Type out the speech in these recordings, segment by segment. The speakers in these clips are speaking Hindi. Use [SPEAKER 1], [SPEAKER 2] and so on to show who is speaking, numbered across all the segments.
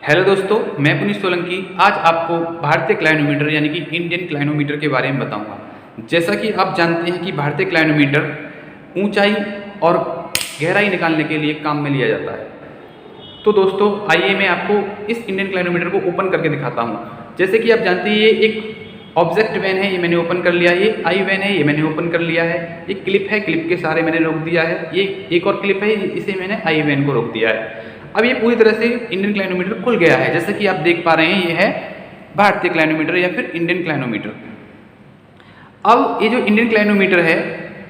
[SPEAKER 1] हेलो दोस्तों, मैं पुनीत सोलंकी आज आपको भारतीय क्लाइनोमीटर यानी कि इंडियन क्लाइनोमीटर के बारे में बताऊंगा। जैसा कि आप जानते हैं कि भारतीय क्लाइनोमीटर ऊंचाई और गहराई निकालने के लिए काम में लिया जाता है। तो दोस्तों आइए मैं आपको इस इंडियन क्लाइनोमीटर को ओपन करके दिखाता हूँ। जैसे कि आप जानते हैं ये एक ऑब्जेक्ट वैन है, ये मैंने ओपन कर लिया। ये आई वैन है, ये मैंने ओपन कर लिया है। एक क्लिप है, क्लिप के सहारे मैंने रोक दिया है। ये एक और क्लिप है, इसे मैंने आई वैन को रोक दिया है। अब ये पूरी तरह से इंडियन क्लाइनोमीटर खुल गया है। जैसे कि आप देख पा रहे हैं ये है भारतीय क्लाइनोमीटर या फिर इंडियन क्लाइनोमीटर। अब ये जो इंडियन क्लाइनोमीटर है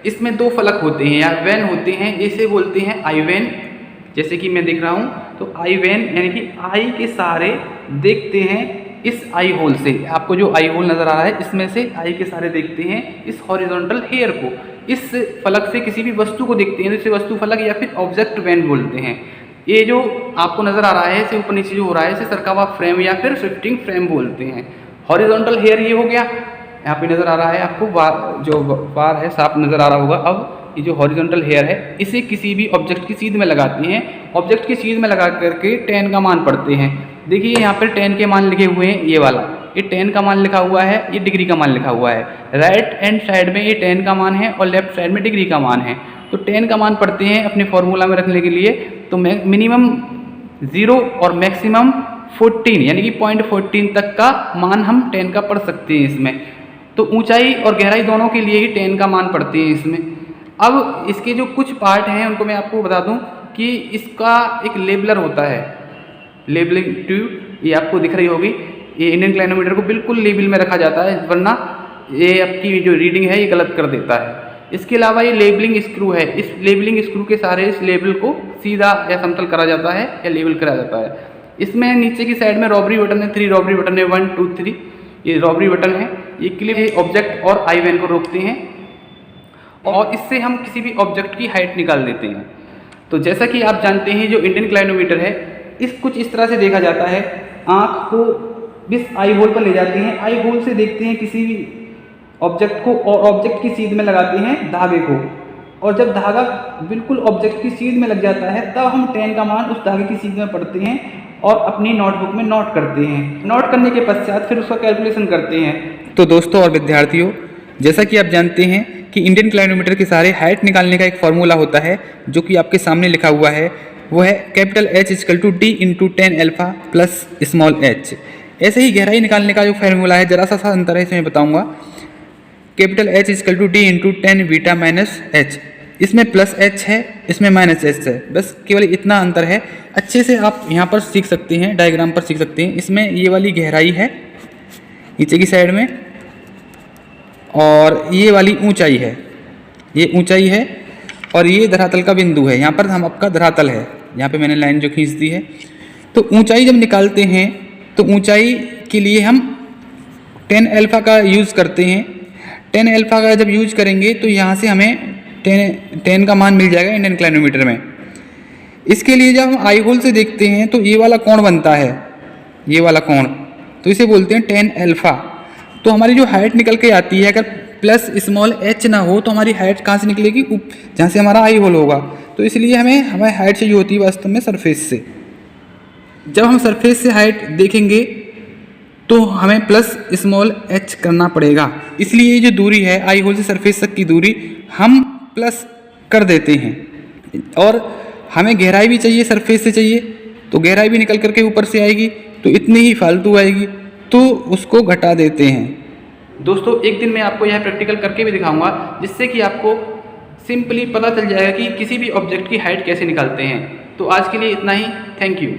[SPEAKER 1] इसमें दो फलक होते हैं या वैन होते हैं, इसे बोलते हैं आई वैन। जैसे कि मैं देख रहा हूँ तो आई वैन यानी कि आई के सहारे देखते हैं इस आई होल से। आपको जो आई होल नज़र आ रहा है इसमें से आई के सहारे देखते हैं इस हॉरिजॉन्टल हेयर को। इस फलक से किसी भी वस्तु को देखते हैं, जैसे वस्तु फलक या फिर ऑब्जेक्ट वैन बोलते हैं। ये जो आपको नज़र आ रहा है इसे ऊपर नीचे जो हो रहा है इसे सरका हुआ फ्रेम या फिर शिफ्टिंग फ्रेम बोलते हैं। हॉरिजॉन्टल हेयर ये हो गया, यहाँ पे नज़र आ रहा है आपको बार, जो बार है साफ नज़र आ रहा होगा। अब ये जो हॉरिजॉन्टल हेयर है इसे किसी भी ऑब्जेक्ट की सीध में लगाते हैं। ऑब्जेक्ट की सीध में लगा करके 10 का मान पढ़ते हैं। देखिए यहाँ पर 10 के मान लिखे हुए हैं, ये वाला ये 10 का मान लिखा हुआ है, ये डिग्री का मान लिखा हुआ है। राइट हैंड साइड में ये 10 का मान है और लेफ्ट साइड में डिग्री का मान है। तो 10 का मान पढ़ते हैं अपने फॉर्मूला में रखने के लिए। तो मिनिमम 0 और मैक्सिमम 14 यानी कि 0.14 तक का मान हम 10 का पढ़ सकते हैं इसमें। तो ऊंचाई और गहराई दोनों के लिए ही 10 का मान पढ़ते हैं इसमें। अब इसके जो कुछ पार्ट हैं उनको मैं आपको बता दूं कि इसका एक लेबलर होता है, लेबलिंग ट्यूब, ये आपको दिख रही होगी। ये इंडियन क्लाइनोमीटर को बिल्कुल लेबल में रखा जाता है, वरना ये आपकी जो रीडिंग है ये गलत कर देता है। इसके अलावा ये लेबलिंग स्क्रू है, इस लेबलिंग स्क्रू के सहारे इस लेबल को सीधा या समतल करा जाता है या लेबल करा जाता है। इसमें नीचे की साइड में रॉबरी बटन है, 3 रॉबरी बटन है, 1 2 3 ये रॉबरी बटन है। ये क्लिप ऑब्जेक्ट और आई वैन को रोकते हैं और इससे हम किसी भी ऑब्जेक्ट की हाइट निकाल देते हैं। तो जैसा कि आप जानते हैं जो इंडियन क्लाइनोमीटर है कुछ इस तरह से देखा जाता है। आँख को इस आई होल पर ले जाते हैं, आई होल से देखते हैं किसी भी ऑब्जेक्ट को और ऑब्जेक्ट की सीध में लगाते हैं धागे को। और जब धागा बिल्कुल ऑब्जेक्ट की सीध में लग जाता है तब हम 10 का मान उस धागे की सीध में पढ़ते हैं और अपनी नोटबुक में नोट करते हैं। नोट करने के पश्चात फिर उसका कैलकुलेशन करते हैं। तो दोस्तों और विद्यार्थियों, जैसा कि आप जानते हैं कि इंडियन क्लाइनोमीटर के सारे हाइट निकालने का एक फॉर्मूला होता है जो कि आपके सामने लिखा हुआ है। वो है capital H = D × 10 alpha plus small h। ऐसे ही गहराई निकालने का जो फॉर्मूला है जरा सा अंतर है, इसमें बताऊँगा। Capital H = D × 10 beta minus h। इसमें प्लस h है, इसमें माइनस h है, बस केवल इतना अंतर है। अच्छे से आप यहाँ पर सीख सकते हैं, डायग्राम पर सीख सकते हैं। इसमें ये वाली गहराई है नीचे की साइड में और ये वाली ऊंचाई है, ये ऊंचाई है और ये धरातल का बिंदु है। यहाँ पर हम आपका धरातल है, यहाँ पे मैंने लाइन जो खींच दी है। तो ऊंचाई जब निकालते हैं तो ऊंचाई के लिए हम 10 अल्फा का यूज़ करते हैं। 10 अल्फा का जब यूज करेंगे तो यहाँ से हमें 10 का मान मिल जाएगा इंडियन क्लाइनोमीटर में। इसके लिए जब हम आई होल से देखते हैं तो ये वाला कोण बनता है, ये वाला कोण, तो इसे बोलते हैं 10 अल्फा। तो हमारी जो हाइट निकल के आती है, अगर प्लस स्मॉल h ना हो तो हमारी हाइट कहाँ से निकलेगी? जहाँ से हमारा आई होल होगा। तो इसलिए हमें हाइट चाहिए होती है वास्तव में सरफेस से। जब हम सरफेस से हाइट देखेंगे तो हमें प्लस स्मॉल h करना पड़ेगा। इसलिए ये जो दूरी है आई होल से सरफेस तक की दूरी हम प्लस कर देते हैं। और हमें गहराई भी चाहिए, सरफेस से चाहिए, तो गहराई भी निकल करके ऊपर से आएगी, तो इतनी ही फालतू आएगी, तो उसको घटा देते हैं। दोस्तों एक दिन मैं आपको यह प्रैक्टिकल करके भी दिखाऊंगा, जिससे कि आपको सिंपली पता चल जाएगा कि किसी भी ऑब्जेक्ट की हाइट कैसे निकालते हैं। तो आज के लिए इतना ही, थैंक यू।